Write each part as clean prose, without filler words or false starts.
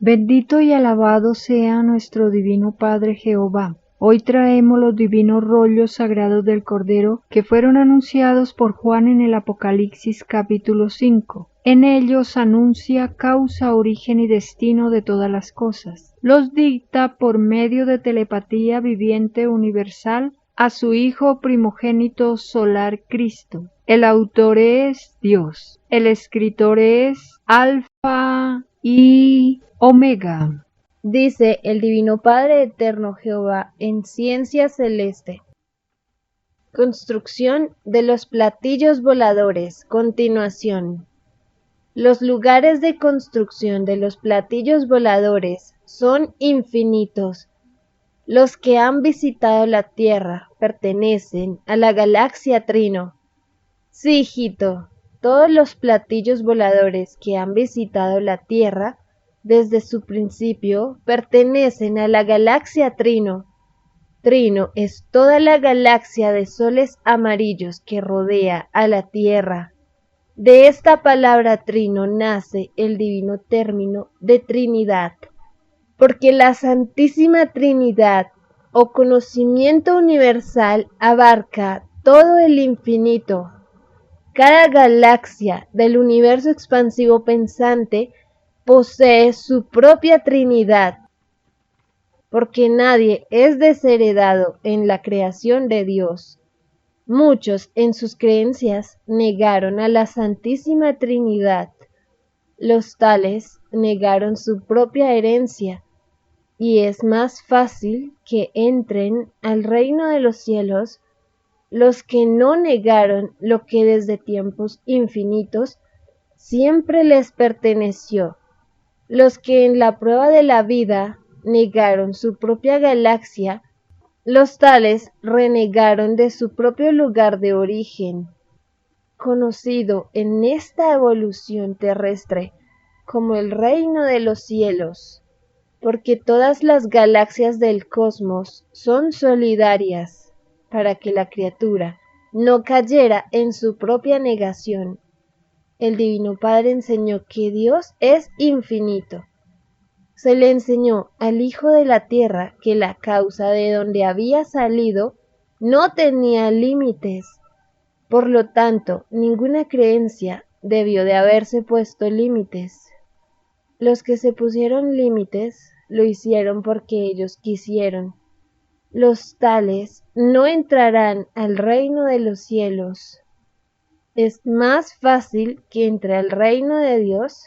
Bendito y alabado sea nuestro divino Padre Jehová. Hoy traemos los divinos rollos sagrados del Cordero que fueron anunciados por Juan en el Apocalipsis capítulo 5. En ellos anuncia causa, origen y destino de todas las cosas. Los dicta por medio de telepatía viviente universal a su Hijo primogénito solar Cristo. El autor es Dios. El escritor es Alfa y Omega. Dice el Divino Padre Eterno Jehová en Ciencia Celeste. Construcción de los platillos voladores. Continuación. Los lugares de construcción de los platillos voladores son infinitos. Los que han visitado la Tierra pertenecen a la galaxia Trino. Sí, hijito, todos los platillos voladores que han visitado la Tierra desde su principio pertenecen a la galaxia Trino. Trino es toda la galaxia de soles amarillos que rodea a la Tierra. De esta palabra trino nace el divino término de Trinidad, porque la Santísima Trinidad o conocimiento universal abarca todo el infinito. Cada galaxia del universo expansivo pensante posee su propia Trinidad, porque nadie es desheredado en la creación de Dios. Muchos en sus creencias negaron a la Santísima Trinidad. Los tales negaron su propia herencia, y es más fácil que entren al reino de los cielos los que no negaron lo que desde tiempos infinitos siempre les perteneció. Los que en la prueba de la vida negaron su propia galaxia, los tales renegaron de su propio lugar de origen, conocido en esta evolución terrestre como el reino de los cielos, porque todas las galaxias del cosmos son solidarias para que la criatura no cayera en su propia negación. El Divino Padre enseñó que Dios es infinito. Se le enseñó al Hijo de la Tierra que la causa de donde había salido no tenía límites. Por lo tanto, ninguna creencia debió de haberse puesto límites. Los que se pusieron límites lo hicieron porque ellos quisieron. Los tales no entrarán al reino de los cielos. Es más fácil que entre al reino de Dios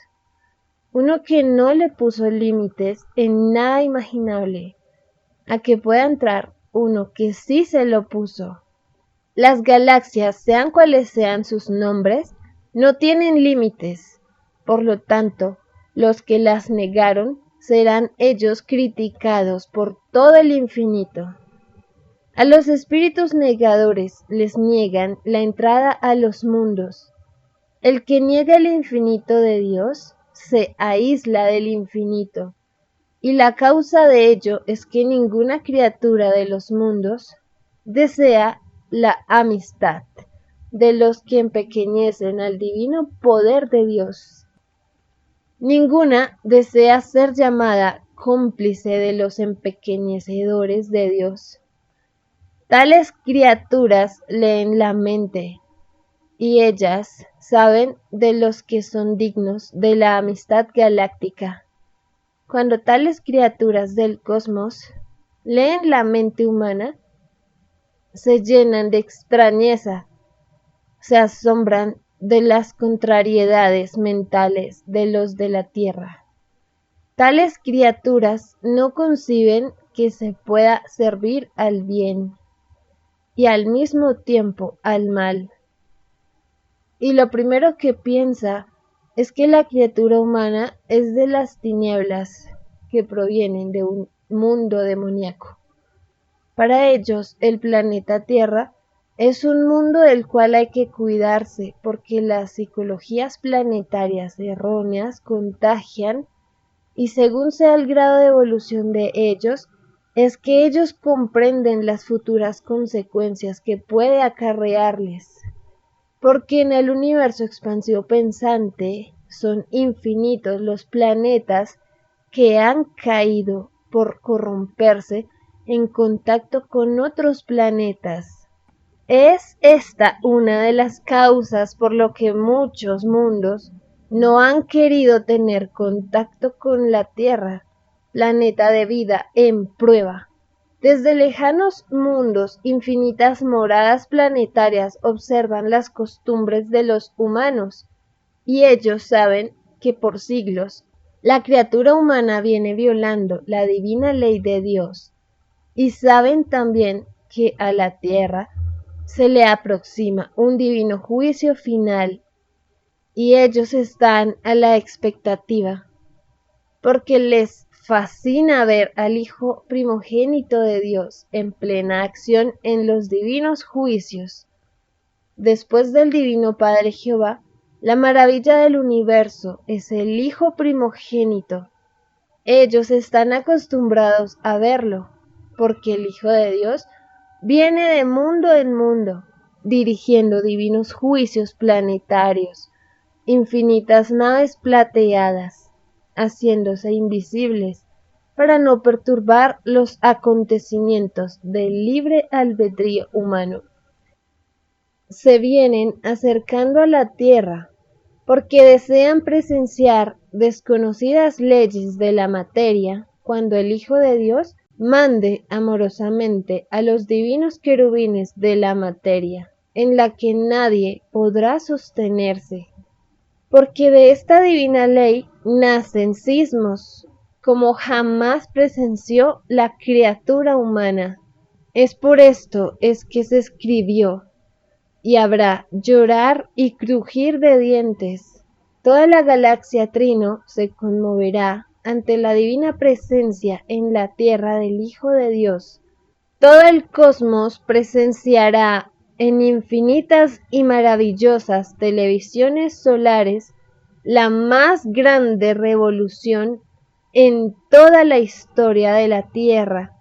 uno que no le puso límites en nada imaginable, a que pueda entrar uno que sí se lo puso. Las galaxias, sean cuales sean sus nombres, no tienen límites. Por lo tanto, los que las negaron serán ellos criticados por todo el infinito. A los espíritus negadores les niegan la entrada a los mundos. El que niega el infinito de Dios se aísla del infinito, y la causa de ello es que ninguna criatura de los mundos desea la amistad de los que empequeñecen al divino poder de Dios. Ninguna desea ser llamada cómplice de los empequeñecedores de Dios. Tales criaturas leen la mente, y ellas saben de los que son dignos de la amistad galáctica. Cuando tales criaturas del cosmos leen la mente humana, se llenan de extrañeza, se asombran de las contrariedades mentales de los de la tierra. Tales criaturas no conciben que se pueda servir al bien y al mismo tiempo al mal. Y lo primero que piensa es que la criatura humana es de las tinieblas que provienen de un mundo demoníaco. Para ellos, el planeta Tierra es un mundo del cual hay que cuidarse porque las psicologías planetarias erróneas contagian, y según sea el grado de evolución de ellos, es que ellos comprenden las futuras consecuencias que puede acarrearles. Porque en el universo expansivo pensante son infinitos los planetas que han caído por corromperse en contacto con otros planetas. Es esta una de las causas por lo que muchos mundos no han querido tener contacto con la Tierra, planeta de vida en prueba. Desde lejanos mundos, infinitas moradas planetarias observan las costumbres de los humanos, y ellos saben que por siglos la criatura humana viene violando la divina ley de Dios, y saben también que a la Tierra se le aproxima un divino juicio final, y ellos están a la expectativa, porque les fascina ver al Hijo primogénito de Dios en plena acción en los divinos juicios. Después del Divino Padre Jehová, la maravilla del universo es el Hijo primogénito. Ellos están acostumbrados a verlo, porque el Hijo de Dios viene de mundo en mundo, dirigiendo divinos juicios planetarios, infinitas naves plateadas, haciéndose invisibles para no perturbar los acontecimientos del libre albedrío humano. Se vienen acercando a la Tierra porque desean presenciar desconocidas leyes de la materia cuando el Hijo de Dios mande amorosamente a los divinos querubines de la materia, en la que nadie podrá sostenerse. Porque de esta divina ley nacen sismos, como jamás presenció la criatura humana. Es por esto es que se escribió, y habrá llorar y crujir de dientes. Toda la galaxia Trino se conmoverá ante la divina presencia en la tierra del Hijo de Dios. Todo el cosmos presenciará en infinitas y maravillosas televisiones solares la más grande revolución en toda la historia de la Tierra,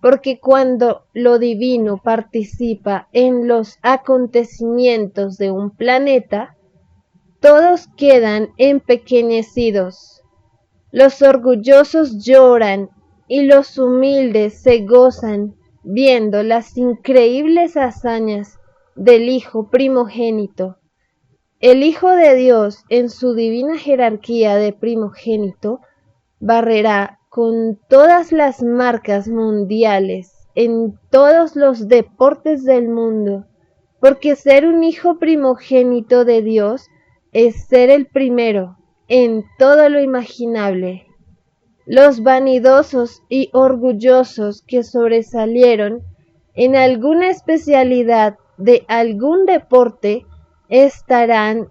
porque cuando lo divino participa en los acontecimientos de un planeta, todos quedan empequeñecidos. Los orgullosos lloran y los humildes se gozan viendo las increíbles hazañas del Hijo primogénito. El Hijo de Dios, en su divina jerarquía de primogénito, barrerá con todas las marcas mundiales en todos los deportes del mundo, porque ser un hijo primogénito de Dios es ser el primero en todo lo imaginable. Los vanidosos y orgullosos que sobresalieron en alguna especialidad de algún deporte estarán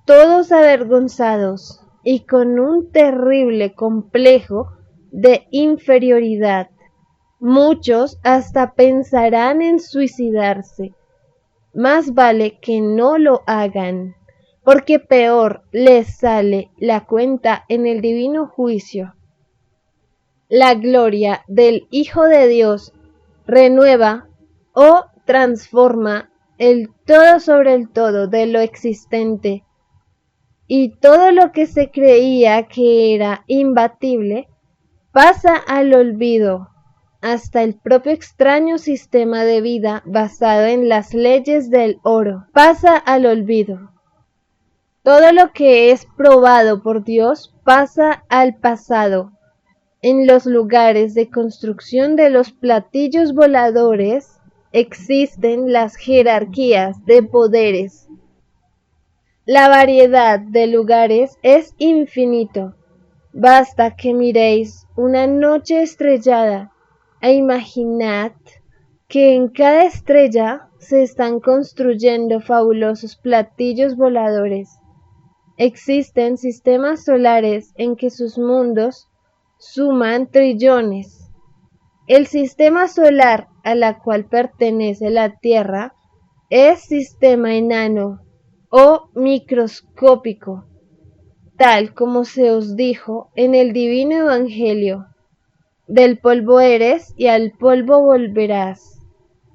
todos avergonzados y con un terrible complejo de inferioridad. Muchos hasta pensarán en suicidarse. Más vale que no lo hagan, porque peor les sale la cuenta en el divino juicio. La gloria del Hijo de Dios renueva o transforma el todo sobre el todo de lo existente, y todo lo que se creía que era imbatible pasa al olvido, hasta el propio extraño sistema de vida basado en las leyes del oro pasa al olvido. Todo lo que es probado por Dios pasa al pasado. En los lugares de construcción de los platillos voladores existen las jerarquías de poderes. La variedad de lugares es infinito. Basta que miréis una noche estrellada e imaginad que en cada estrella se están construyendo fabulosos platillos voladores. Existen sistemas solares en que sus mundos suman trillones. El sistema solar a la cual pertenece la Tierra es sistema enano o microscópico, tal como se os dijo en el divino Evangelio: del polvo eres y al polvo volverás.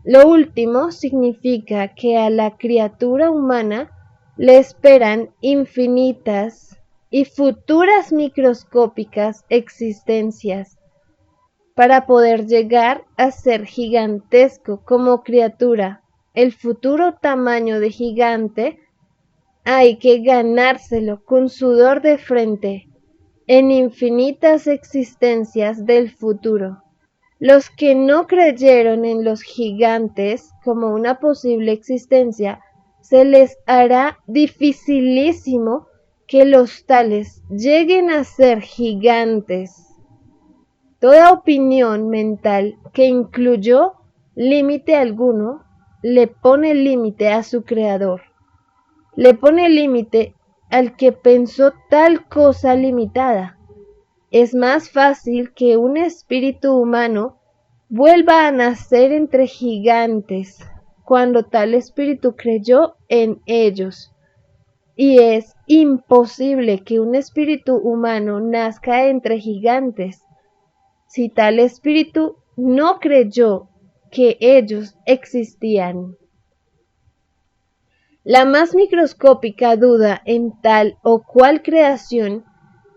Lo último significa que a la criatura humana le esperan infinitas y futuras microscópicas existencias, para poder llegar a ser gigantesco como criatura. El futuro tamaño de gigante hay que ganárselo con sudor de frente en infinitas existencias del futuro. Los que no creyeron en los gigantes como una posible existencia, se les hará dificilísimo que los tales lleguen a ser gigantes. Toda opinión mental que incluyó límite alguno le pone límite a su creador. Le pone límite al que pensó tal cosa limitada. Es más fácil que un espíritu humano vuelva a nacer entre gigantes cuando tal espíritu creyó en ellos. Y es imposible que un espíritu humano nazca entre gigantes si tal espíritu no creyó que ellos existían. La más microscópica duda en tal o cual creación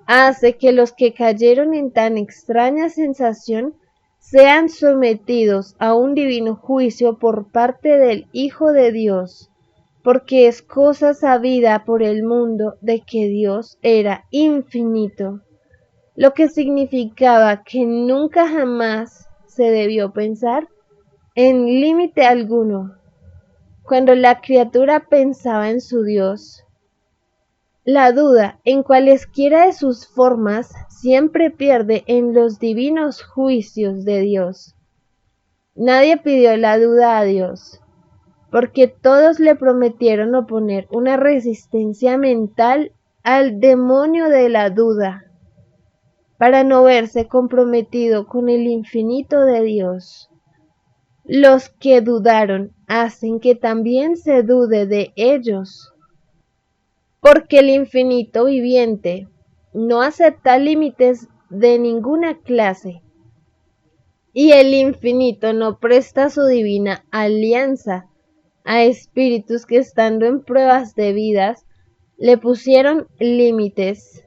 hace que los que cayeron en tan extraña sensación sean sometidos a un divino juicio por parte del Hijo de Dios, porque es cosa sabida por el mundo de que Dios era infinito, lo que significaba que nunca jamás se debió pensar en límite alguno. Cuando la criatura pensaba en su Dios, la duda en cualesquiera de sus formas siempre pierde en los divinos juicios de Dios. Nadie pidió la duda a Dios, porque todos le prometieron oponer una resistencia mental al demonio de la duda, para no verse comprometido con el infinito de Dios. Los que dudaron hacen que también se dude de ellos, porque el infinito viviente no acepta límites de ninguna clase, y el infinito no presta su divina alianza a espíritus que estando en pruebas de vidas le pusieron límites.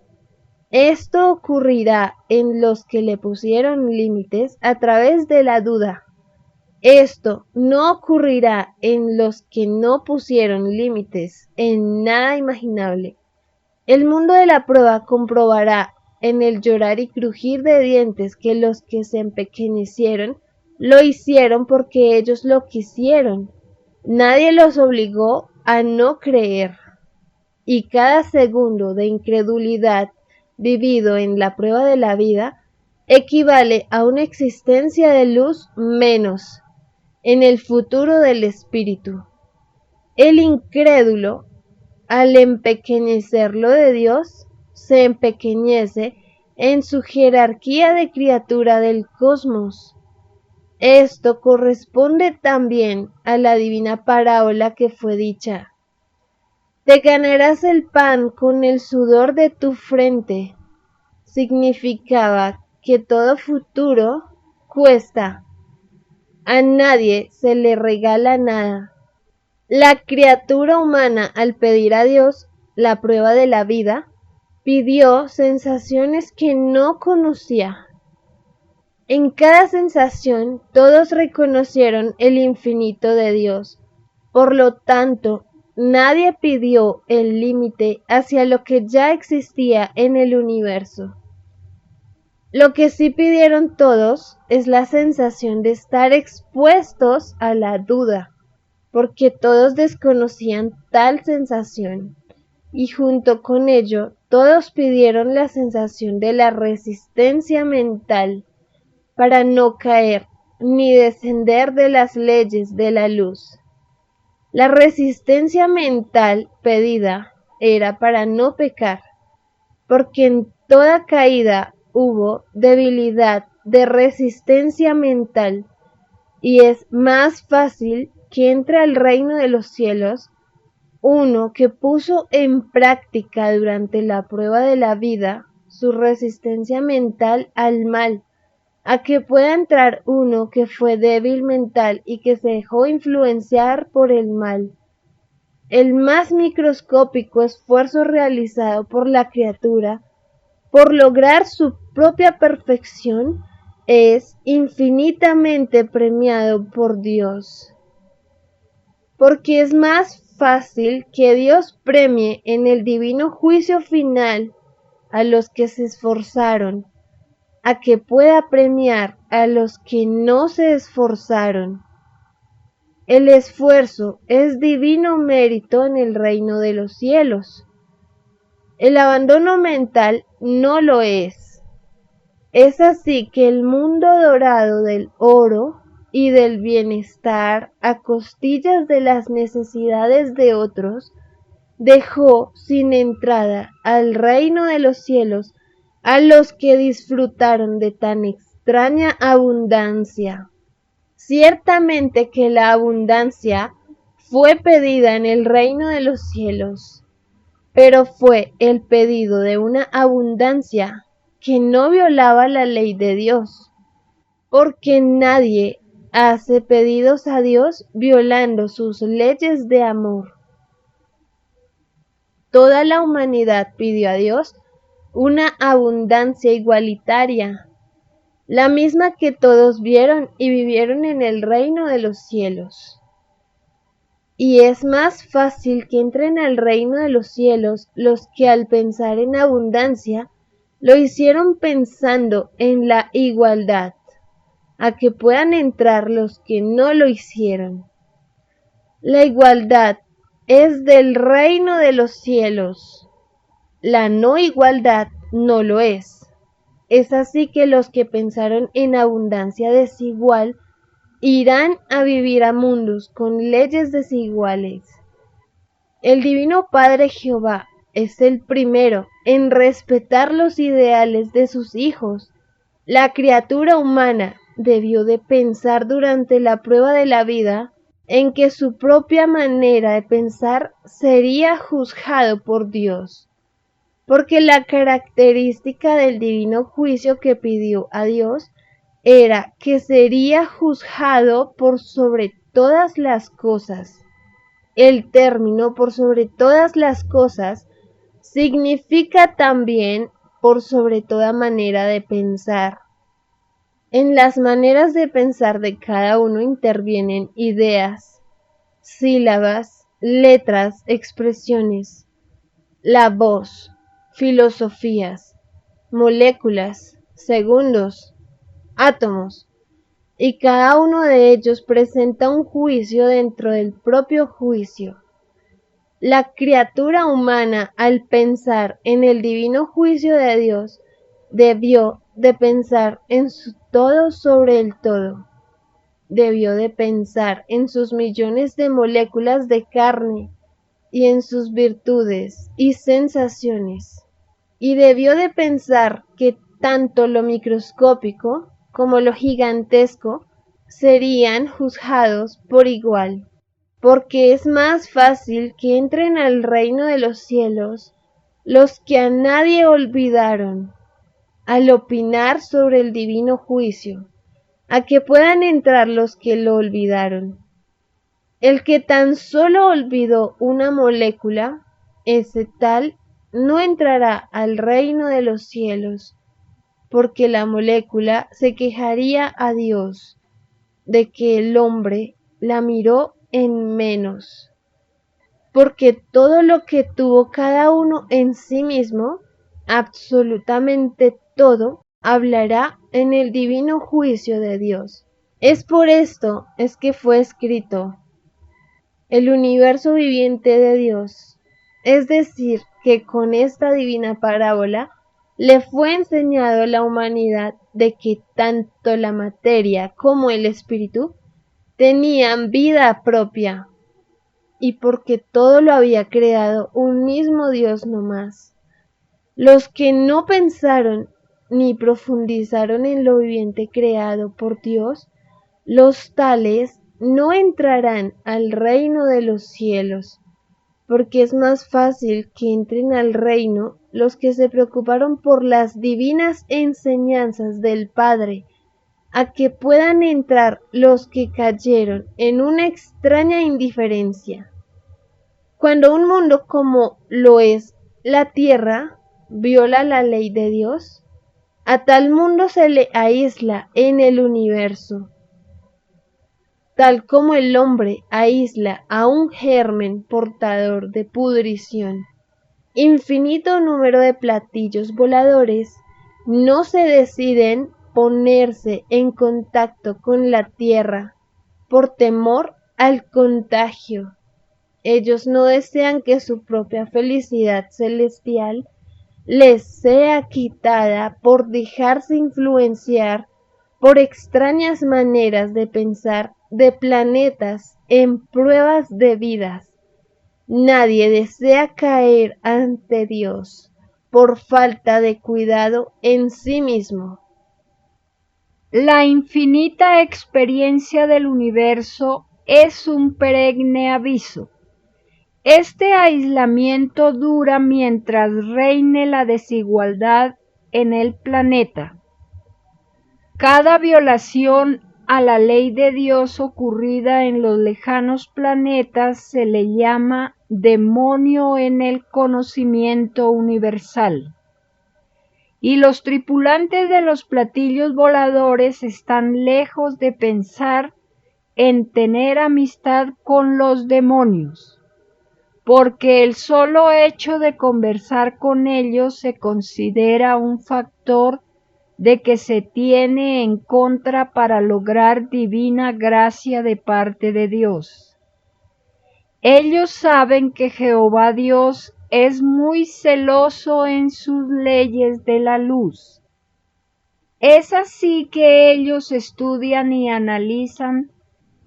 Esto ocurrirá en los que le pusieron límites a través de la duda. Esto no ocurrirá en los que no pusieron límites en nada imaginable. El mundo de la prueba comprobará en el llorar y crujir de dientes que los que se empequeñecieron lo hicieron porque ellos lo quisieron. Nadie los obligó a no creer. Y cada segundo de incredulidad vivido en la prueba de la vida equivale a una existencia de luz menos en el futuro del espíritu. El incrédulo, al empequeñecerlo de Dios, se empequeñece en su jerarquía de criatura del cosmos. Esto corresponde también a la divina parábola que fue dicha. Te ganarás el pan con el sudor de tu frente. Significaba que todo futuro cuesta. A nadie se le regala nada. La criatura humana, al pedir a Dios la prueba de la vida, pidió sensaciones que no conocía. En cada sensación todos reconocieron el infinito de Dios. Por lo tanto, nadie pidió el límite hacia lo que ya existía en el universo. Lo que sí pidieron todos es la sensación de estar expuestos a la duda, porque todos desconocían tal sensación, y junto con ello todos pidieron la sensación de la resistencia mental para no caer ni descender de las leyes de la luz. La resistencia mental pedida era para no pecar, porque en toda caída hubo debilidad de resistencia mental, y es más fácil que entre al reino de los cielos uno que puso en práctica durante la prueba de la vida su resistencia mental al mal, a que pueda entrar uno que fue débil mental y que se dejó influenciar por el mal. el más microscópico esfuerzo realizado por la criatura por lograr su propia perfección es infinitamente premiado por Dios. Porque es más fácil que Dios premie en el divino juicio final a los que se esforzaron, a que pueda premiar a los que no se esforzaron. El esfuerzo es divino mérito en el reino de los cielos. El abandono mental no lo es. Es así que el mundo dorado del oro y del bienestar a costillas de las necesidades de otros dejó sin entrada al reino de los cielos a los que disfrutaron de tan extraña abundancia. Ciertamente que la abundancia fue pedida en el reino de los cielos, pero fue el pedido de una abundancia que no violaba la ley de Dios, porque nadie hace pedidos a Dios violando sus leyes de amor. Toda la humanidad pidió a Dios una abundancia igualitaria, la misma que todos vieron y vivieron en el reino de los cielos. Y es más fácil que entren al reino de los cielos los que al pensar en abundancia lo hicieron pensando en la igualdad, a que puedan entrar los que no lo hicieron. La igualdad es del reino de los cielos. La no igualdad no lo es. Es así que los que pensaron en abundancia desigual irán a vivir a mundos con leyes desiguales. El Divino Padre Jehová es el primero en respetar los ideales de sus hijos. La criatura humana debió de pensar durante la prueba de la vida en que su propia manera de pensar sería juzgado por Dios, porque la característica del divino juicio que pidió a Dios era que sería juzgado por sobre todas las cosas. El término por sobre todas las cosas significa también por sobre toda manera de pensar. En las maneras de pensar de cada uno intervienen ideas, sílabas, letras, expresiones, la voz, filosofías, moléculas, segundos, átomos, y cada uno de ellos presenta un juicio dentro del propio juicio. La criatura humana, al pensar en el divino juicio de Dios, debió de pensar en su todo sobre el todo. Debió de pensar en sus millones de moléculas de carne y en sus virtudes y sensaciones. Y debió de pensar que tanto lo microscópico como lo gigantesco serían juzgados por igual, porque es más fácil que entren al reino de los cielos los que a nadie olvidaron, al opinar sobre el divino juicio, a que puedan entrar los que lo olvidaron. El que tan solo olvidó una molécula, ese tal no entrará al reino de los cielos, porque la molécula se quejaría a Dios de que el hombre la miró en menos, porque todo lo que tuvo cada uno en sí mismo, absolutamente todo, hablará en el divino juicio de Dios. Es por esto es que fue escrito el universo viviente de Dios, es decir, que con esta divina parábola le fue enseñado a la humanidad de que tanto la materia como el espíritu tenían vida propia, y porque todo lo había creado un mismo Dios no más. Los que no pensaron ni profundizaron en lo viviente creado por Dios, los tales no entrarán al reino de los cielos, porque es más fácil que entren al reino los que se preocuparon por las divinas enseñanzas del Padre, a que puedan entrar los que cayeron en una extraña indiferencia. Cuando un mundo como lo es la Tierra viola la ley de Dios, a tal mundo se le aísla en el universo, tal como el hombre aísla a un germen portador de pudrición. Infinito número de platillos voladores no se deciden ponerse en contacto con la Tierra por temor al contagio. Ellos no desean que su propia felicidad celestial les sea quitada por dejarse influenciar por extrañas maneras de pensar de planetas en pruebas de vidas. Nadie desea caer ante Dios por falta de cuidado en sí mismo. La infinita experiencia del universo es un perenne aviso. Este aislamiento dura mientras reine la desigualdad en el planeta. Cada violación a la ley de Dios ocurrida en los lejanos planetas se le llama demonio en el conocimiento universal. Y los tripulantes de los platillos voladores están lejos de pensar en tener amistad con los demonios, porque el solo hecho de conversar con ellos se considera un factor de que se tiene en contra para lograr divina gracia de parte de Dios. Ellos saben que Jehová Dios es muy celoso en sus leyes de la luz. Es así que ellos estudian y analizan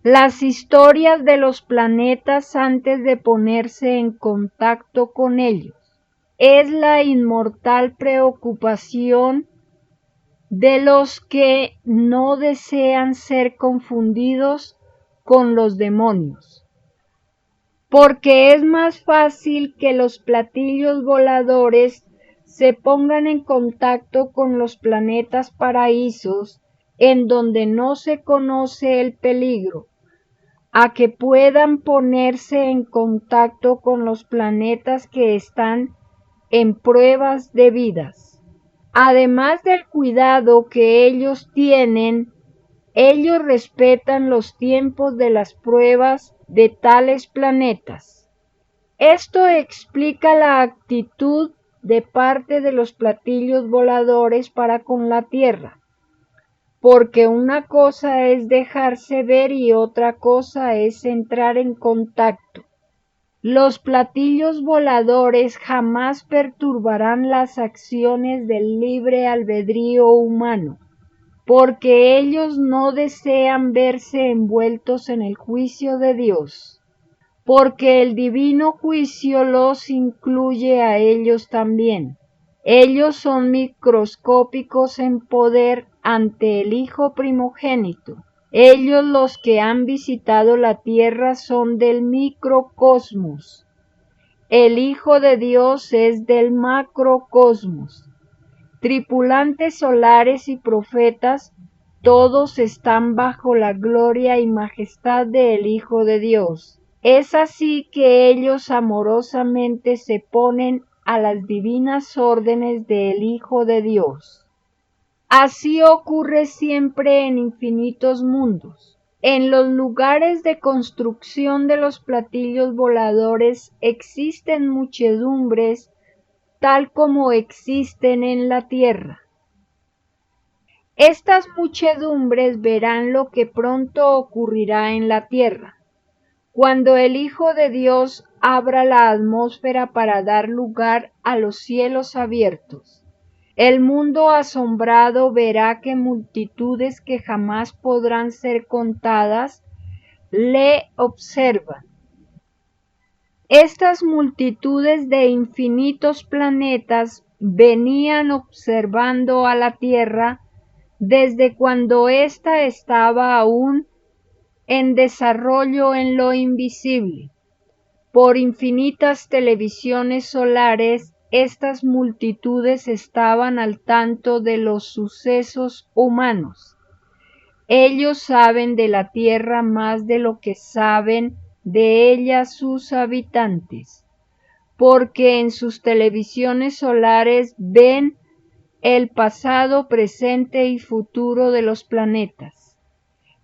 las historias de los planetas antes de ponerse en contacto con ellos. Es la inmortal preocupación de los que no desean ser confundidos con los demonios, porque es más fácil que los platillos voladores se pongan en contacto con los planetas paraísos en donde no se conoce el peligro, a que puedan ponerse en contacto con los planetas que están en pruebas de vidas. Además del cuidado que ellos tienen, ellos respetan los tiempos de las pruebas de tales planetas. Esto explica la actitud de parte de los platillos voladores para con la Tierra, porque una cosa es dejarse ver y otra cosa es entrar en contacto. Los platillos voladores jamás perturbarán las acciones del libre albedrío humano, porque ellos no desean verse envueltos en el juicio de Dios, porque el divino juicio los incluye a ellos también. Ellos son microscópicos en poder ante el Hijo primogénito. Ellos, los que han visitado la tierra, son del microcosmos. El Hijo de Dios es del macrocosmos. Tripulantes solares y profetas, todos están bajo la gloria y majestad del Hijo de Dios. Es así que ellos amorosamente se ponen a las divinas órdenes del Hijo de Dios. Así ocurre siempre en infinitos mundos. En los lugares de construcción de los platillos voladores existen muchedumbres tal como existen en la tierra. Estas muchedumbres verán lo que pronto ocurrirá en la tierra, cuando el Hijo de Dios abra la atmósfera para dar lugar a los cielos abiertos. El mundo asombrado verá que multitudes que jamás podrán ser contadas le observan. Estas multitudes de infinitos planetas venían observando a la Tierra desde cuando ésta estaba aún en desarrollo en lo invisible. Por infinitas televisiones solares, estas multitudes estaban al tanto de los sucesos humanos. Ellos saben de la Tierra más de lo que saben de ella sus habitantes, porque en sus televisiones solares ven el pasado, presente y futuro de los planetas.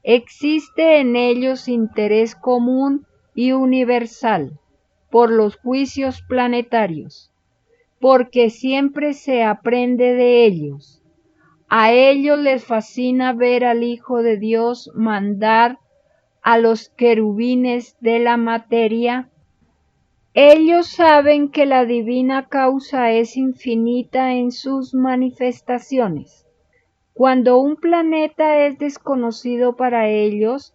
Existe en ellos interés común y universal por los juicios planetarios, porque siempre se aprende de ellos. A ellos les fascina ver al Hijo de Dios mandar a los querubines de la materia. Ellos saben que la divina causa es infinita en sus manifestaciones. Cuando un planeta es desconocido para ellos,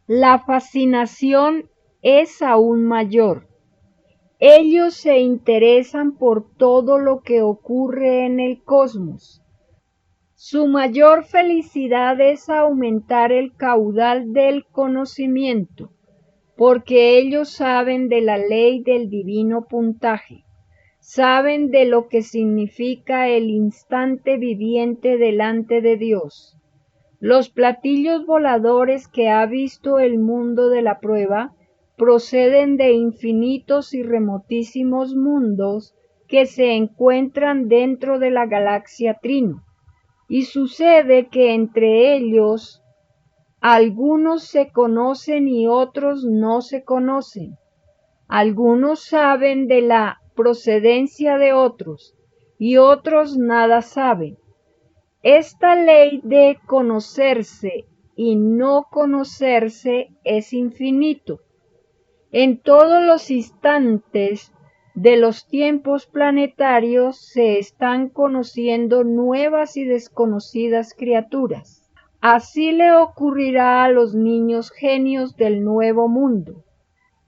la fascinación es aún mayor. Ellos se interesan por todo lo que ocurre en el cosmos. Su mayor felicidad es aumentar el caudal del conocimiento, porque ellos saben de la ley del divino puntaje, saben de lo que significa el instante viviente delante de Dios. Los platillos voladores que ha visto el mundo de la prueba proceden de infinitos y remotísimos mundos que se encuentran dentro de la galaxia Trino, y sucede que entre ellos algunos se conocen y otros no se conocen. Algunos saben de la procedencia de otros y otros nada saben. Esta ley de conocerse y no conocerse es infinito. En todos los instantes de los tiempos planetarios se están conociendo nuevas y desconocidas criaturas. Así le ocurrirá a los niños genios del nuevo mundo.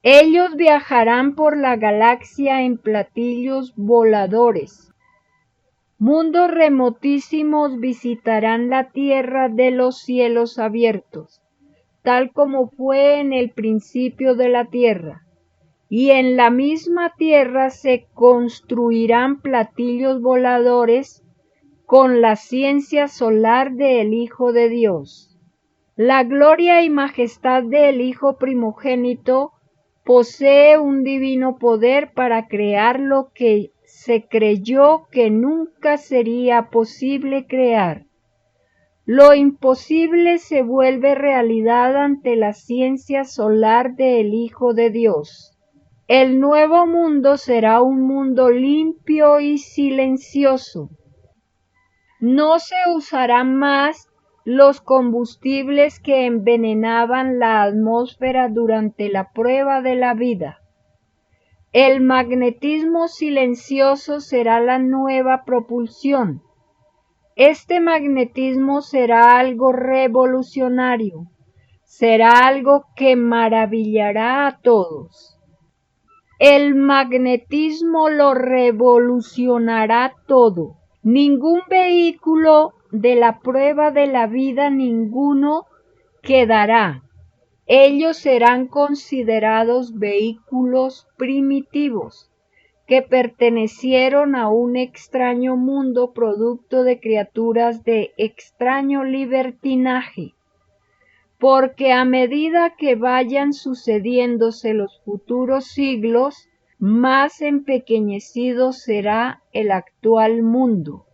Ellos viajarán por la galaxia en platillos voladores. Mundos remotísimos visitarán la tierra de los cielos abiertos, tal como fue en el principio de la tierra, y en la misma tierra se construirán platillos voladores con la ciencia solar del Hijo de Dios. La gloria y majestad del Hijo primogénito posee un divino poder para crear lo que se creyó que nunca sería posible crear. Lo imposible se vuelve realidad ante la ciencia solar del Hijo de Dios. El nuevo mundo será un mundo limpio y silencioso. No se usarán más los combustibles que envenenaban la atmósfera durante la prueba de la vida. El magnetismo silencioso será la nueva propulsión. Este magnetismo será algo revolucionario, será algo que maravillará a todos. El magnetismo lo revolucionará todo. Ningún vehículo de la prueba de la vida, ninguno quedará. Ellos serán considerados vehículos primitivos que pertenecieron a un extraño mundo producto de criaturas de extraño libertinaje, porque a medida que vayan sucediéndose los futuros siglos, más empequeñecido será el actual mundo,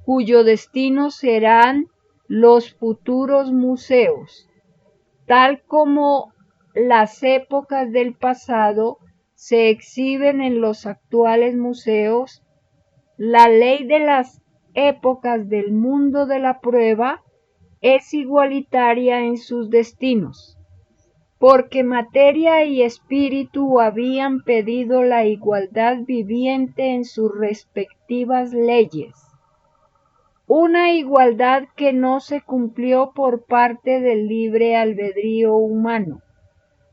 cuyo destino serán los futuros museos. Tal como las épocas del pasado se exhiben en los actuales museos, la ley de las épocas del mundo de la prueba es igualitaria en sus destinos, porque materia y espíritu habían pedido la igualdad viviente en sus respectivas leyes. Una igualdad que no se cumplió por parte del libre albedrío humano.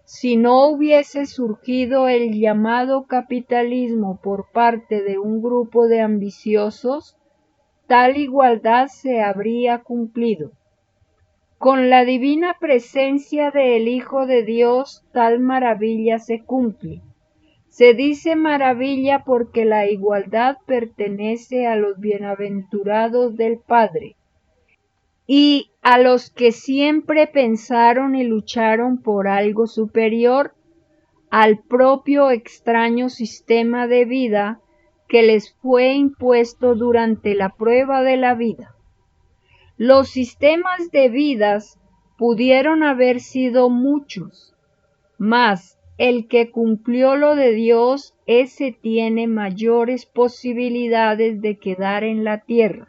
Si no hubiese surgido el llamado capitalismo por parte de un grupo de ambiciosos, tal igualdad se habría cumplido. Con la divina presencia del Hijo de Dios, tal maravilla se cumple. Se dice maravilla porque la igualdad pertenece a los bienaventurados del Padre y a los que siempre pensaron y lucharon por algo superior al propio extraño sistema de vida que les fue impuesto durante la prueba de la vida. Los sistemas de vidas pudieron haber sido muchos, mas el que cumplió lo de Dios, ese tiene mayores posibilidades de quedar en la tierra.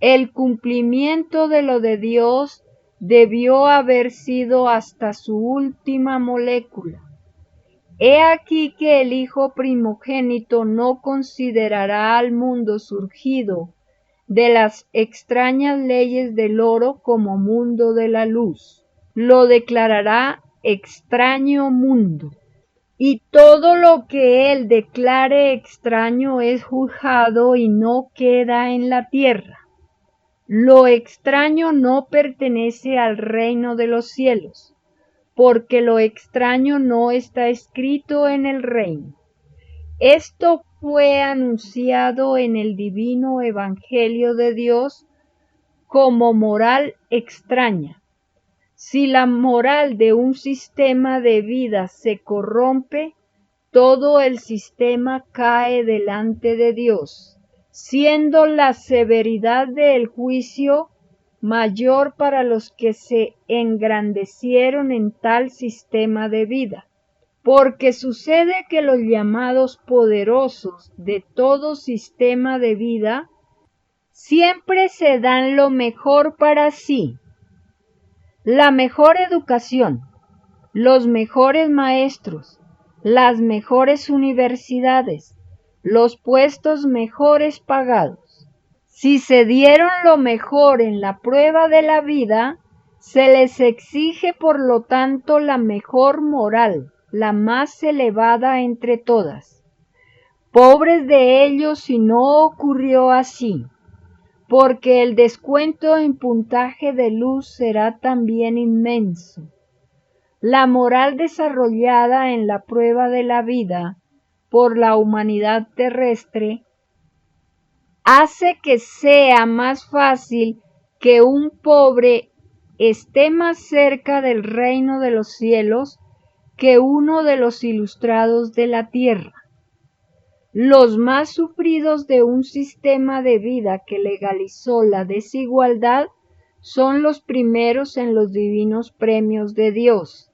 El cumplimiento de lo de Dios debió haber sido hasta su última molécula. He aquí que el Hijo primogénito no considerará al mundo surgido de las extrañas leyes del oro como mundo de la luz. Lo declarará extraño mundo. Y todo lo que él declare extraño es juzgado y no queda en la tierra. Lo extraño no pertenece al reino de los cielos, porque lo extraño no está escrito en el reino. Esto fue anunciado en el divino Evangelio de Dios como moral extraña. Si la moral de un sistema de vida se corrompe, todo el sistema cae delante de Dios, siendo la severidad del juicio mayor para los que se engrandecieron en tal sistema de vida. Porque sucede que los llamados poderosos de todo sistema de vida siempre se dan lo mejor para sí, la mejor educación, los mejores maestros, las mejores universidades, los puestos mejores pagados. Si se dieron lo mejor en la prueba de la vida, se les exige por lo tanto la mejor moral, la más elevada entre todas. Pobres de ellos si no ocurrió así, porque el descuento en puntaje de luz será también inmenso. La moral desarrollada en la prueba de la vida por la humanidad terrestre hace que sea más fácil que un pobre esté más cerca del reino de los cielos que uno de los ilustrados de la tierra. Los más sufridos de un sistema de vida que legalizó la desigualdad son los primeros en los divinos premios de Dios.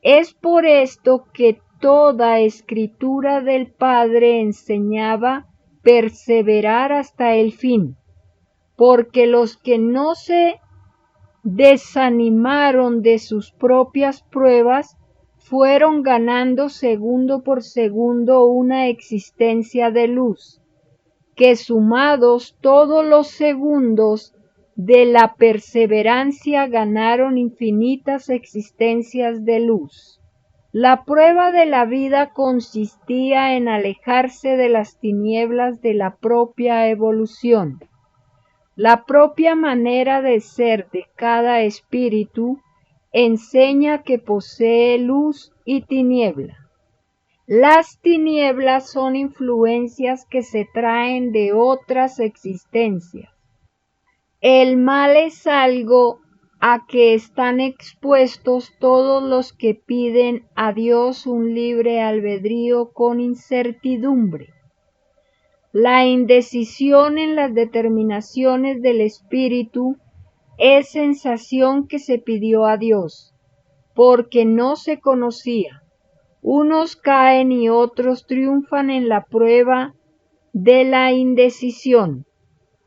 Es por esto que toda escritura del Padre enseñaba perseverar hasta el fin, porque los que no se desanimaron de sus propias pruebas fueron ganando segundo por segundo una existencia de luz, que sumados todos los segundos de la perseverancia ganaron infinitas existencias de luz. La prueba de la vida consistía en alejarse de las tinieblas de la propia evolución. La propia manera de ser de cada espíritu enseña que posee luz y tiniebla. Las tinieblas son influencias que se traen de otras existencias. El mal es algo a que están expuestos todos los que piden a Dios un libre albedrío con incertidumbre. La indecisión en las determinaciones del espíritu es sensación que se pidió a Dios, porque no se conocía. Unos caen y otros triunfan en la prueba de la indecisión.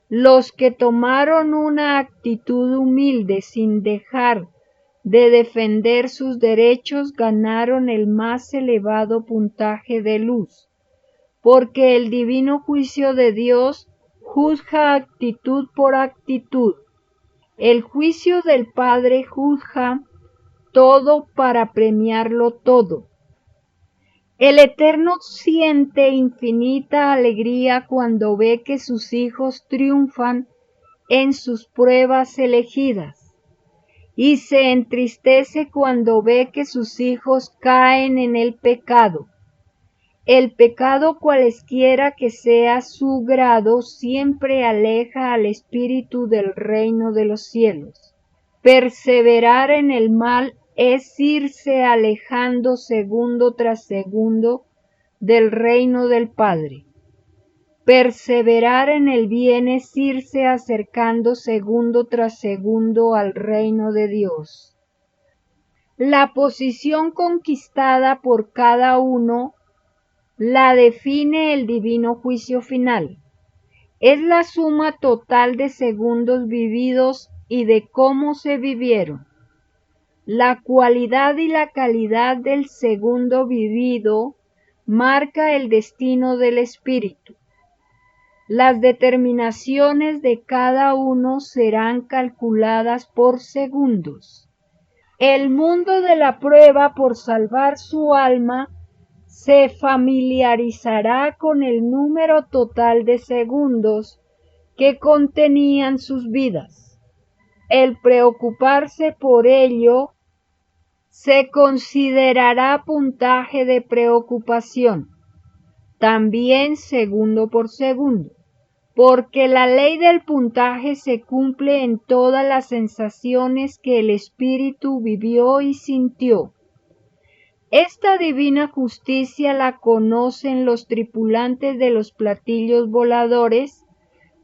Los que tomaron una actitud humilde sin dejar de defender sus derechos ganaron el más elevado puntaje de luz, porque el divino juicio de Dios juzga actitud por actitud. El juicio del Padre juzga todo para premiarlo todo. El Eterno siente infinita alegría cuando ve que sus hijos triunfan en sus pruebas elegidas, y se entristece cuando ve que sus hijos caen en el pecado. El pecado, cualesquiera que sea su grado, siempre aleja al espíritu del reino de los cielos. Perseverar en el mal es irse alejando segundo tras segundo del reino del Padre. Perseverar en el bien es irse acercando segundo tras segundo al reino de Dios. La posición conquistada por cada uno la define el divino juicio final. Es la suma total de segundos vividos y de cómo se vivieron. La cualidad y la calidad del segundo vivido marca el destino del espíritu. Las determinaciones de cada uno serán calculadas por segundos. El mundo de la prueba por salvar su alma se familiarizará con el número total de segundos que contenían sus vidas. El preocuparse por ello se considerará puntaje de preocupación, también segundo por segundo, porque la ley del puntaje se cumple en todas las sensaciones que el espíritu vivió y sintió. Esta divina justicia la conocen los tripulantes de los platillos voladores,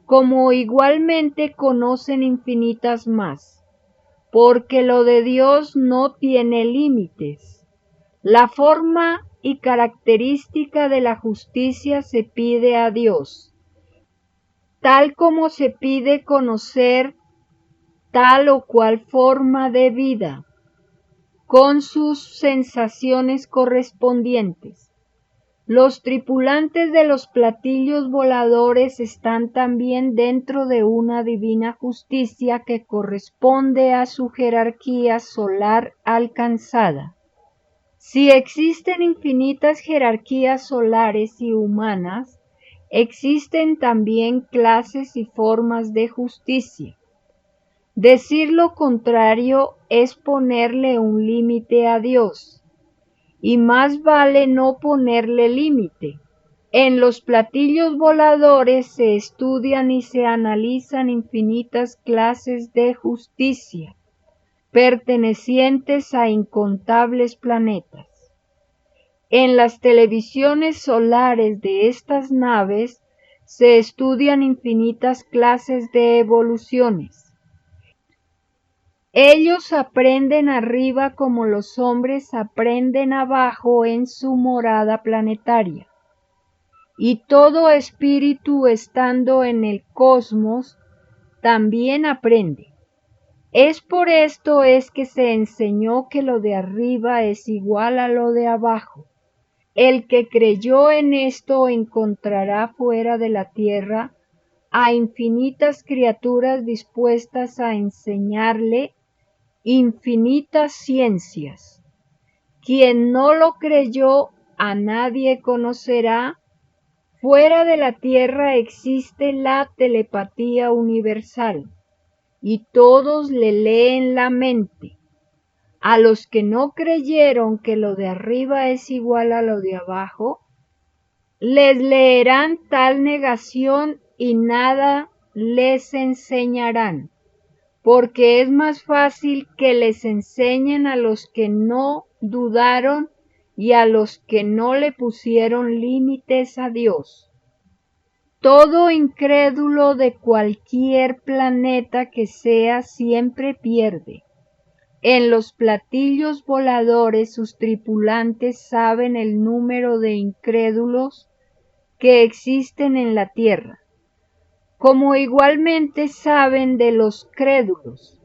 como igualmente conocen infinitas más, porque lo de Dios no tiene límites. La forma y característica de la justicia se pide a Dios, tal como se pide conocer tal o cual forma de vida, con sus sensaciones correspondientes. Los tripulantes de los platillos voladores están también dentro de una divina justicia que corresponde a su jerarquía solar alcanzada. Si existen infinitas jerarquías solares y humanas, existen también clases y formas de justicia. Decir lo contrario es ponerle un límite a Dios, y más vale no ponerle límite. En los platillos voladores se estudian y se analizan infinitas clases de justicia, pertenecientes a incontables planetas. En las televisiones solares de estas naves se estudian infinitas clases de evoluciones. Ellos aprenden arriba como los hombres aprenden abajo en su morada planetaria. Y todo espíritu estando en el cosmos también aprende. Es por esto es que se enseñó que lo de arriba es igual a lo de abajo. El que creyó en esto encontrará fuera de la tierra a infinitas criaturas dispuestas a enseñarle infinitas ciencias. Quien no lo creyó a nadie conocerá. Fuera de la tierra existe la telepatía universal y todos le leen la mente. A los que no creyeron que lo de arriba es igual a lo de abajo, les leerán tal negación y nada les enseñarán, porque es más fácil que les enseñen a los que no dudaron y a los que no le pusieron límites a Dios. Todo incrédulo de cualquier planeta que sea siempre pierde. En los platillos voladores sus tripulantes saben el número de incrédulos que existen en la Tierra, como igualmente saben de los crédulos.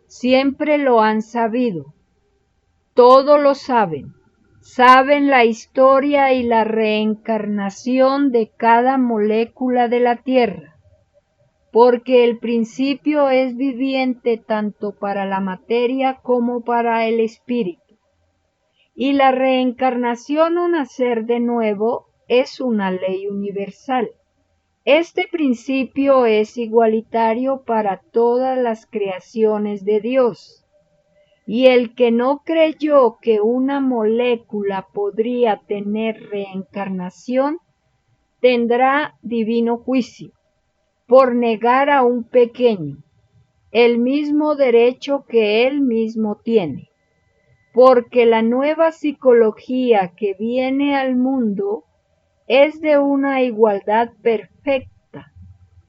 Siempre lo han sabido. Todo lo saben. Saben la historia y la reencarnación de cada molécula de la Tierra, porque el principio es viviente tanto para la materia como para el espíritu. Y la reencarnación o nacer de nuevo es una ley universal. Este principio es igualitario para todas las creaciones de Dios. Y el que no creyó que una molécula podría tener reencarnación, tendrá divino juicio, por negar a un pequeño el mismo derecho que él mismo tiene. porque la nueva psicología que viene al mundo es de una igualdad perfecta.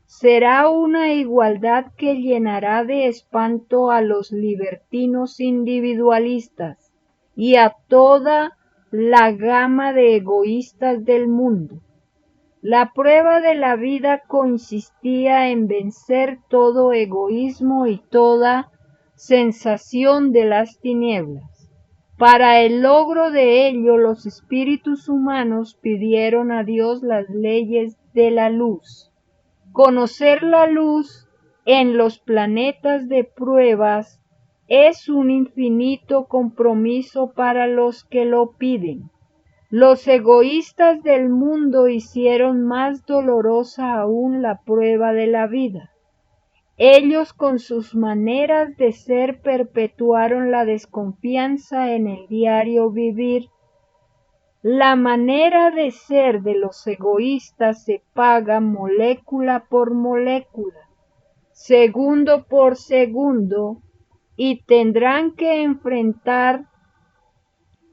Será una igualdad que llenará de espanto a los libertinos individualistas y a toda la gama de egoístas del mundo. La prueba de la vida consistía en vencer todo egoísmo y toda sensación de las tinieblas. Para el logro de ello, los espíritus humanos pidieron a Dios las leyes de la luz. Conocer la luz en los planetas de pruebas es un infinito compromiso para los que lo piden. Los egoístas del mundo hicieron más dolorosa aún la prueba de la vida. Ellos con sus maneras de ser perpetuaron la desconfianza en el diario vivir. La manera de ser de los egoístas se paga molécula por molécula, segundo por segundo, y tendrán que enfrentar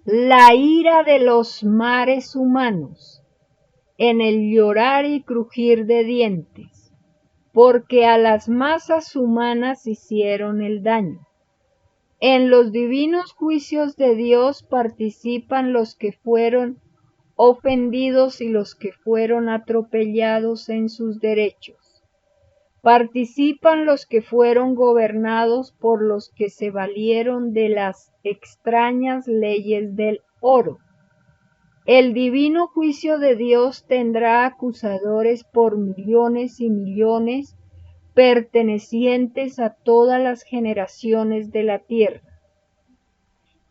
la ira de los mares humanos en el llorar y crujir de dientes, porque a las masas humanas hicieron el daño. En los divinos juicios de Dios participan los que fueron ofendidos y los que fueron atropellados en sus derechos. Participan los que fueron gobernados por los que se valieron de las extrañas leyes del oro. El divino juicio de Dios tendrá acusadores por millones y millones, pertenecientes a todas las generaciones de la tierra.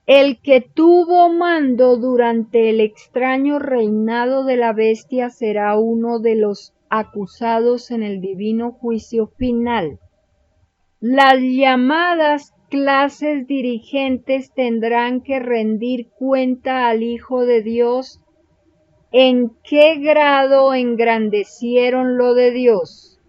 El que tuvo mando durante el extraño reinado de la bestia será uno de los acusados en el divino juicio final. Las llamadas clases dirigentes tendrán que rendir cuenta al Hijo de Dios en qué grado engrandecieron lo de Dios,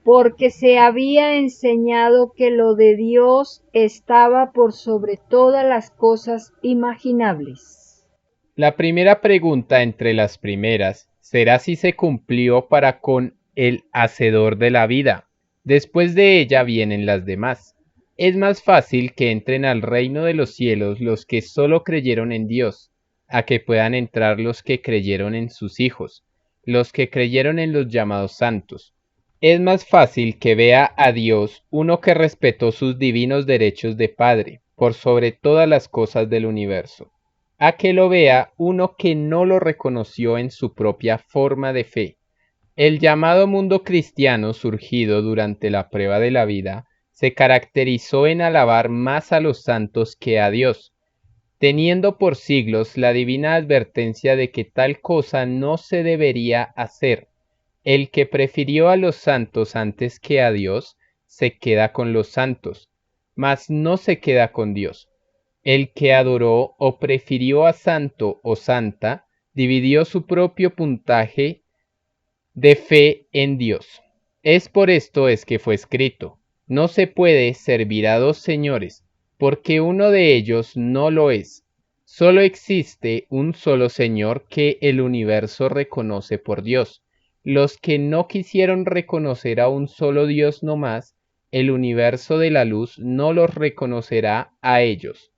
porque se había enseñado que lo de Dios estaba por sobre todas las cosas imaginables. La primera pregunta entre las primeras será si se cumplió para con el Hacedor de la vida. Después de ella vienen las demás. Es más fácil que entren al reino de los cielos los que solo creyeron en Dios, a que puedan entrar los que creyeron en sus hijos, los que creyeron en los llamados santos. Es más fácil que vea a Dios uno que respetó sus divinos derechos de Padre, por sobre todas las cosas del universo, a que lo vea uno que no lo reconoció en su propia forma de fe. El llamado mundo cristiano surgido durante la prueba de la vida se caracterizó en alabar más a los santos que a Dios, teniendo por siglos la divina advertencia de que tal cosa no se debería hacer. El que prefirió a los santos antes que a Dios, se queda con los santos, mas no se queda con Dios. El que adoró o prefirió a santo o santa, dividió su propio puntaje de fe en Dios. Es por esto es que fue escrito: no se puede servir a dos señores, porque uno de ellos no lo es. Solo existe un solo Señor que el universo reconoce por Dios. Los que no quisieron reconocer a un solo Dios nomás, el universo de la luz no los reconocerá a ellos.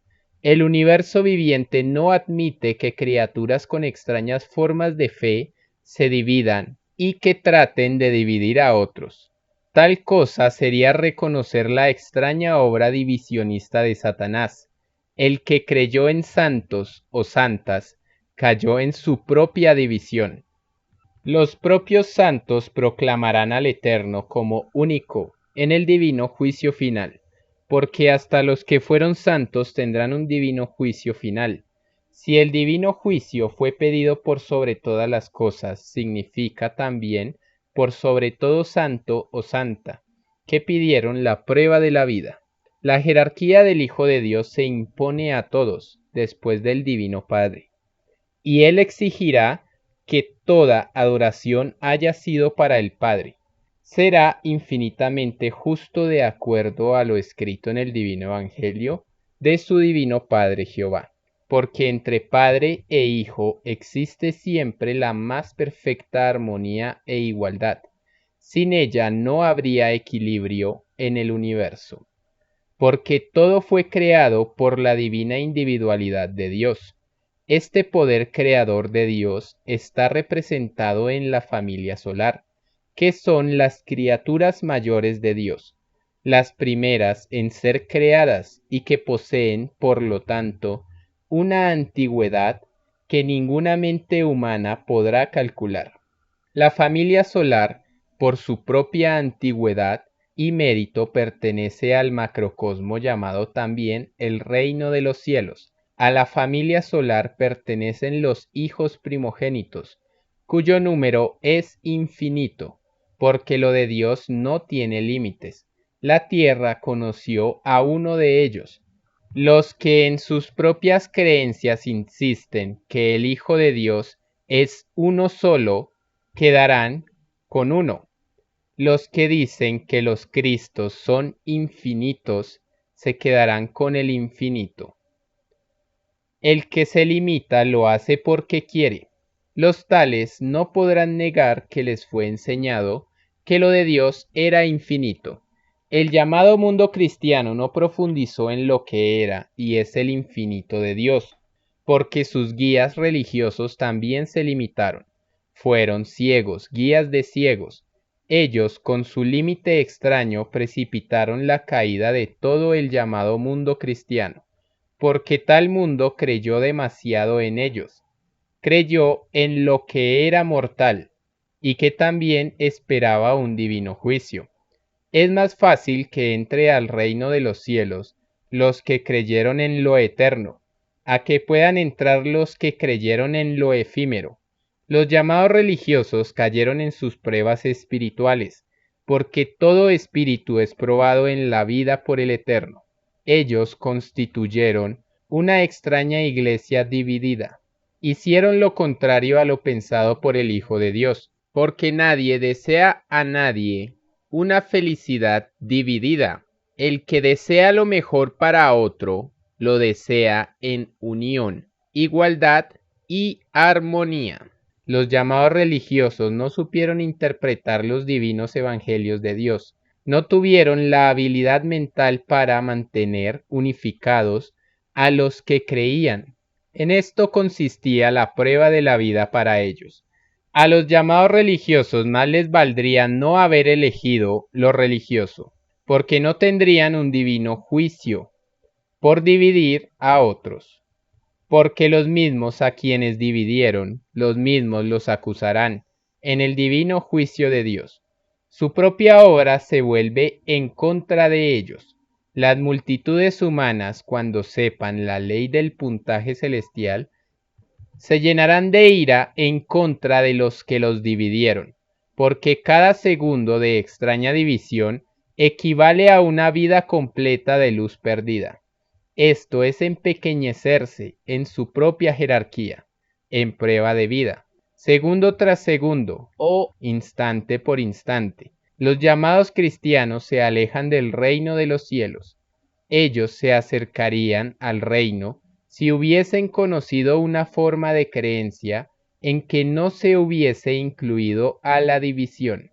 El universo viviente no admite que criaturas con extrañas formas de fe se dividan y que traten de dividir a otros. Tal cosa sería reconocer la extraña obra divisionista de Satanás. El que creyó en santos o santas cayó en su propia división. Los propios santos proclamarán al Eterno como único en el divino juicio final, porque hasta los que fueron santos tendrán un divino juicio final. Si el divino juicio fue pedido por sobre todas las cosas, significa también por sobre todo santo o santa, que pidieron la prueba de la vida. La jerarquía del Hijo de Dios se impone a todos, después del Divino Padre, y Él exigirá que toda adoración haya sido para el Padre. Será infinitamente justo de acuerdo a lo escrito en el Divino Evangelio, de su divino Padre Jehová, porque entre Padre e Hijo existe siempre la más perfecta armonía e igualdad. Sin ella no habría equilibrio en el universo, porque todo fue creado por la divina individualidad de Dios. Este poder creador de Dios está representado en la familia solar, que son las criaturas mayores de Dios, las primeras en ser creadas y que poseen, por lo tanto, una antigüedad que ninguna mente humana podrá calcular. La familia solar, por su propia antigüedad y mérito, pertenece al macrocosmo llamado también el reino de los cielos. A la familia solar pertenecen los hijos primogénitos, cuyo número es infinito, porque lo de Dios no tiene límites. La tierra conoció a uno de ellos. Los que en sus propias creencias insisten que el Hijo de Dios es uno solo, quedarán con uno. Los que dicen que los Cristos son infinitos, se quedarán con el infinito. El que se limita lo hace porque quiere. Los tales no podrán negar que les fue enseñado que lo de Dios era infinito. El llamado mundo cristiano no profundizó en lo que era y es el infinito de Dios, porque sus guías religiosos también se limitaron. Fueron ciegos, guías de ciegos. Ellos, con su límite extraño, precipitaron la caída de todo el llamado mundo cristiano, porque tal mundo creyó demasiado en ellos. Creyó en lo que era mortal, y que también esperaba un divino juicio. Es más fácil que entre al reino de los cielos los que creyeron en lo eterno, a que puedan entrar los que creyeron en lo efímero. Los llamados religiosos cayeron en sus pruebas espirituales, porque todo espíritu es probado en la vida por el Eterno. Ellos constituyeron una extraña iglesia dividida. Hicieron lo contrario a lo pensado por el Hijo de Dios, porque nadie desea a nadie una felicidad dividida. El que desea lo mejor para otro, lo desea en unión, igualdad y armonía. Los llamados religiosos no supieron interpretar los divinos evangelios de Dios. No tuvieron la habilidad mental para mantener unificados a los que creían. En esto consistía la prueba de la vida para ellos. A los llamados religiosos más les valdría no haber elegido lo religioso, porque no tendrían un divino juicio por dividir a otros. Porque los mismos a quienes dividieron, los mismos los acusarán en el divino juicio de Dios. Su propia obra se vuelve en contra de ellos. Las multitudes humanas, cuando sepan la ley del puntaje celestial, se llenarán de ira en contra de los que los dividieron, porque cada segundo de extraña división equivale a una vida completa de luz perdida. Esto es empequeñecerse en su propia jerarquía, en prueba de vida, segundo tras segundo o instante por instante. Los llamados cristianos se alejan del reino de los cielos. Ellos se acercarían al reino si hubiesen conocido una forma de creencia en que no se hubiese incluido a la división.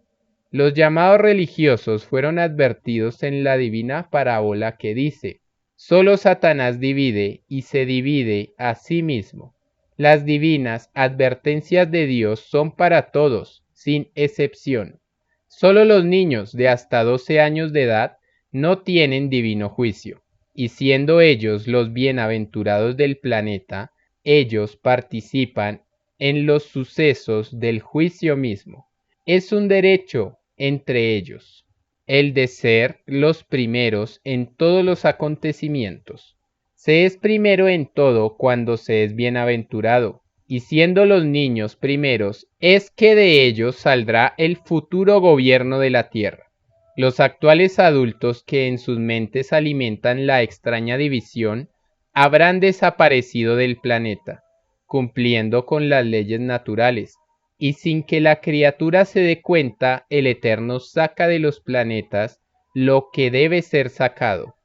Los llamados religiosos fueron advertidos en la divina parábola que dice: solo Satanás divide y se divide a sí mismo. Las divinas advertencias de Dios son para todos, sin excepción. Solo los niños de hasta 12 años de edad no tienen divino juicio, y siendo ellos los bienaventurados del planeta, ellos participan en los sucesos del juicio mismo. Es un derecho entre ellos el de ser los primeros en todos los acontecimientos. Se es primero en todo cuando se es bienaventurado, y siendo los niños primeros, es que de ellos saldrá el futuro gobierno de la tierra. Los actuales adultos que en sus mentes alimentan la extraña división habrán desaparecido del planeta, cumpliendo con las leyes naturales, y sin que la criatura se dé cuenta, el Eterno saca de los planetas lo que debe ser sacado,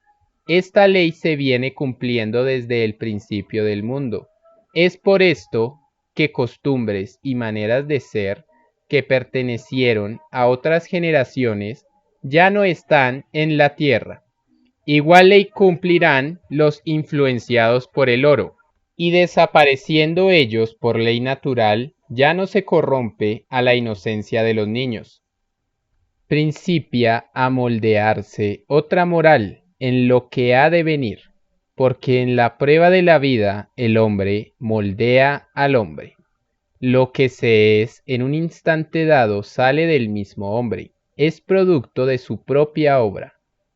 Esta ley se viene cumpliendo desde el principio del mundo. Es por esto que costumbres y maneras de ser que pertenecieron a otras generaciones ya no están en la tierra. Igual ley cumplirán los influenciados por el oro, y desapareciendo ellos por ley natural, ya no se corrompe a la inocencia de los niños. Principia a moldearse otra moral en lo que ha de venir, porque en la prueba de la vida el hombre moldea al hombre. Lo que se es en un instante dado sale del mismo hombre, es producto de su propia obra,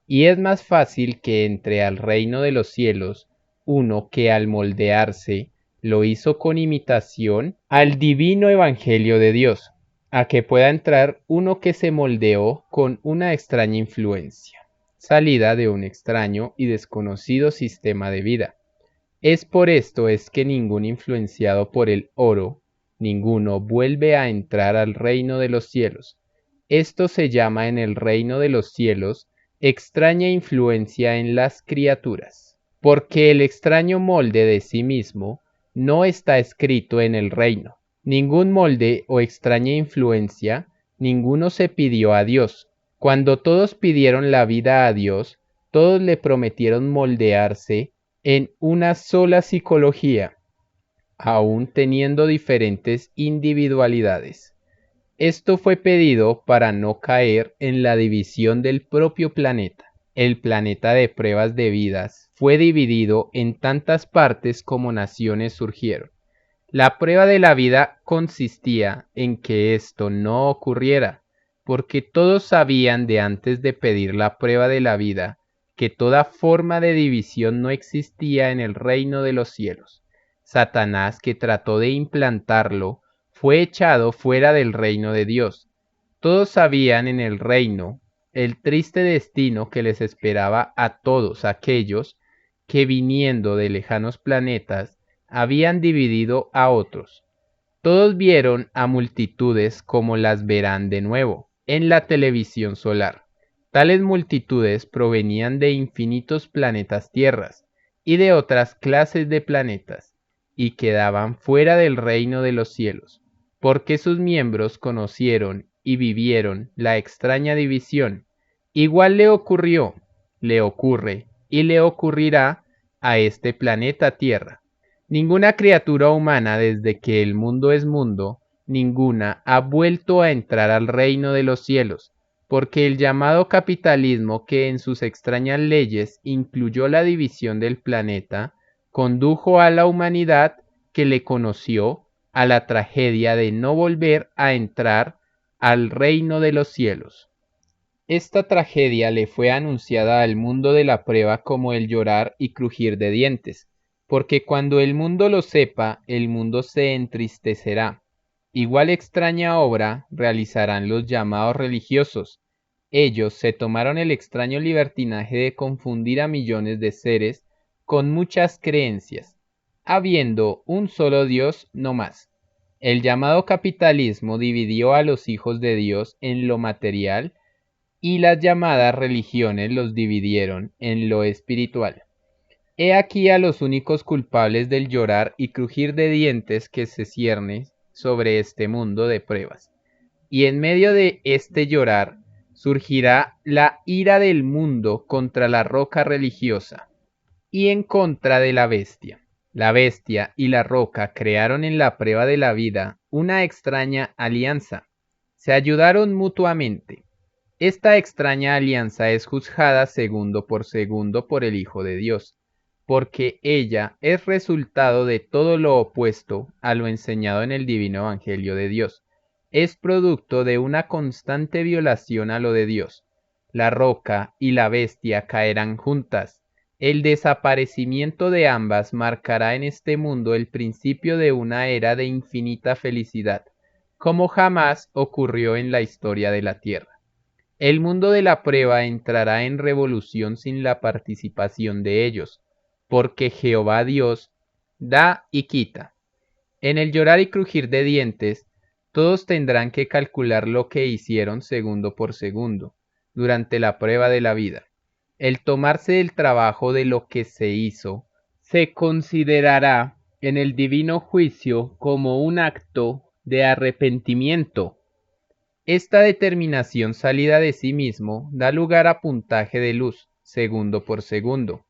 y es más fácil que entre al reino de los cielos uno que al moldearse lo hizo con imitación al divino evangelio de Dios, a que pueda entrar uno que se moldeó con una extraña influencia, salida de un extraño y desconocido sistema de vida. Es por esto es que ningún influenciado por el oro, ninguno vuelve a entrar al reino de los cielos. Esto se llama en el reino de los cielos extraña influencia en las criaturas, porque el extraño molde de sí mismo no está escrito en el reino. Ningún molde o extraña influencia, ninguno se pidió a Dios. Cuando todos pidieron la vida a Dios, todos le prometieron moldearse en una sola psicología, aun teniendo diferentes individualidades. Esto fue pedido para no caer en la división del propio planeta. El planeta de pruebas de vidas fue dividido en tantas partes como naciones surgieron. La prueba de la vida consistía en que esto no ocurriera, porque todos sabían de antes de pedir la prueba de la vida que toda forma de división no existía en el reino de los cielos. Satanás, que trató de implantarlo, fue echado fuera del reino de Dios. Todos sabían en el reino el triste destino que les esperaba a todos aquellos que viniendo de lejanos planetas habían dividido a otros. Todos vieron a multitudes como las verán de nuevo en la televisión solar. Tales multitudes provenían de infinitos planetas tierras y de otras clases de planetas, y quedaban fuera del reino de los cielos, porque sus miembros conocieron y vivieron la extraña división. Igual le ocurrió, le ocurre y le ocurrirá a este planeta Tierra. Ninguna criatura humana desde que el mundo es mundo, ninguna ha vuelto a entrar al reino de los cielos, porque el llamado capitalismo, que en sus extrañas leyes incluyó la división del planeta, condujo a la humanidad que le conoció a la tragedia de no volver a entrar al reino de los cielos. Esta tragedia le fue anunciada al mundo de la prueba como el llorar y crujir de dientes, porque cuando el mundo lo sepa, el mundo se entristecerá. Igual extraña obra realizarán los llamados religiosos. Ellos se tomaron el extraño libertinaje de confundir a millones de seres con muchas creencias, habiendo un solo Dios no más. El llamado capitalismo dividió a los hijos de Dios en lo material y las llamadas religiones los dividieron en lo espiritual. He aquí a los únicos culpables del llorar y crujir de dientes que se cierne sobre este mundo de pruebas. Y en medio de este llorar surgirá la ira del mundo contra la roca religiosa y en contra de la bestia. La bestia y la roca crearon en la prueba de la vida una extraña alianza. Se ayudaron mutuamente. Esta extraña alianza es juzgada segundo por el Hijo de Dios, porque ella es resultado de todo lo opuesto a lo enseñado en el divino evangelio de Dios. Es producto de una constante violación a lo de Dios. La roca y la bestia caerán juntas. El desaparecimiento de ambas marcará en este mundo el principio de una era de infinita felicidad, como jamás ocurrió en la historia de la tierra. El mundo de la prueba entrará en revolución sin la participación de ellos, porque Jehová Dios da y quita. En el llorar y crujir de dientes, todos tendrán que calcular lo que hicieron segundo por segundo, durante la prueba de la vida. el tomarse del trabajo de lo que se hizo, se considerará en el divino juicio como un acto de arrepentimiento. Esta determinación salida de sí mismo da lugar a puntaje de luz, segundo por segundo.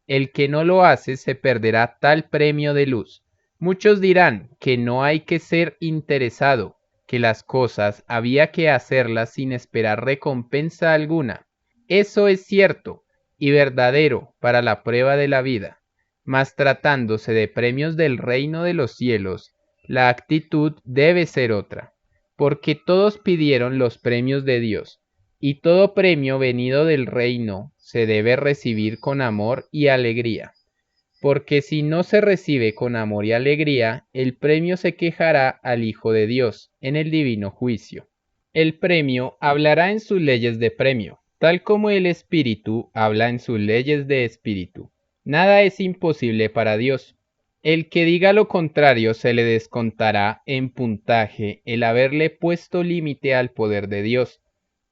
El que no lo hace se perderá tal premio de luz. Muchos dirán que no hay que ser interesado, que las cosas había que hacerlas sin esperar recompensa alguna. Eso es cierto y verdadero para la prueba de la vida, mas tratándose de premios del reino de los cielos, la actitud debe ser otra, porque todos pidieron los premios de Dios, y todo premio venido del reino se debe recibir con amor y alegría, porque si no se recibe con amor y alegría, el premio se quejará al Hijo de Dios en el divino juicio. El premio hablará en sus leyes de premio, tal como el espíritu habla en sus leyes de espíritu. Nada es imposible para Dios. El que diga lo contrario se le descontará en puntaje el haberle puesto límite al poder de Dios.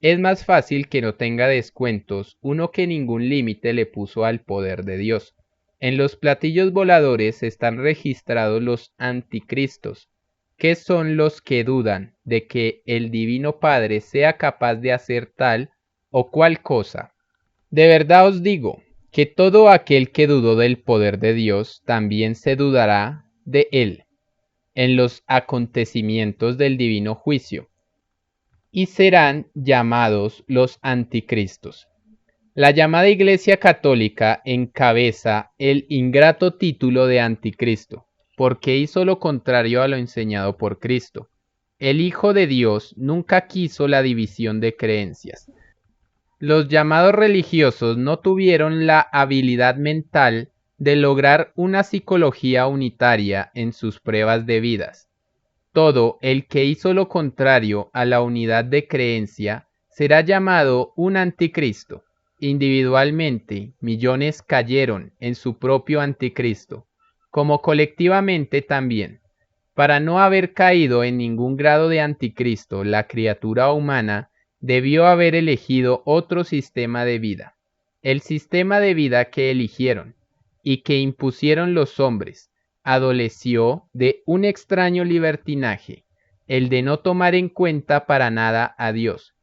Es más fácil que no tenga descuentos uno que ningún límite le puso al poder de Dios. En los platillos voladores están registrados los anticristos, que son los que dudan de que el Divino Padre sea capaz de hacer tal o cual cosa. De verdad os digo, que todo aquel que dudó del poder de Dios también se dudará de él en los acontecimientos del divino juicio, y serán llamados los anticristos. La llamada Iglesia Católica encabeza el ingrato título de anticristo, porque hizo lo contrario a lo enseñado por Cristo. El Hijo de Dios nunca quiso la división de creencias. Los llamados religiosos no tuvieron la habilidad mental de lograr una psicología unitaria en sus pruebas de vidas. Todo el que hizo lo contrario a la unidad de creencia será llamado un anticristo. Individualmente, millones cayeron en su propio anticristo, como colectivamente también. Para no haber caído en ningún grado de anticristo, la criatura humana debió haber elegido otro sistema de vida. El sistema de vida que eligieron y que impusieron los hombres adoleció de un extraño libertinaje, el de no tomar en cuenta para nada a Dios.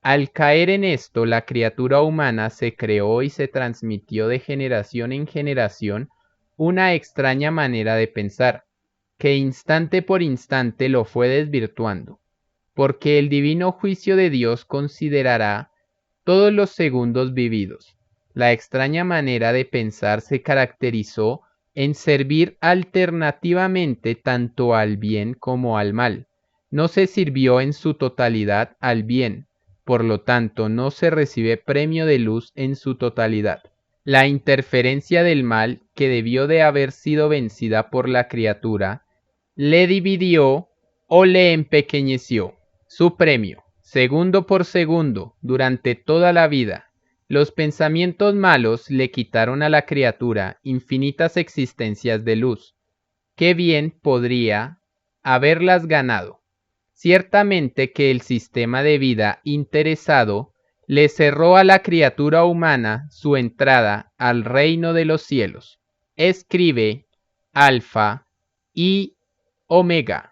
Al caer en esto, la criatura humana se creó y se transmitió de generación en generación una extraña manera de pensar, que instante por instante lo fue desvirtuando, porque el divino juicio de Dios considerará todos los segundos vividos. La extraña manera de pensar se caracterizó en servir alternativamente tanto al bien como al mal. No se sirvió en su totalidad al bien, por lo tanto no se recibe premio de luz en su totalidad. La interferencia del mal, que debió de haber sido vencida por la criatura, le dividió o le empequeñeció. Su premio, segundo por segundo, durante toda la vida. Los pensamientos malos le quitaron a la criatura infinitas existencias de luz. Qué bien podría haberlas ganado. Ciertamente que el sistema de vida interesado le cerró a la criatura humana su entrada al reino de los cielos. Escribe Alfa y Omega.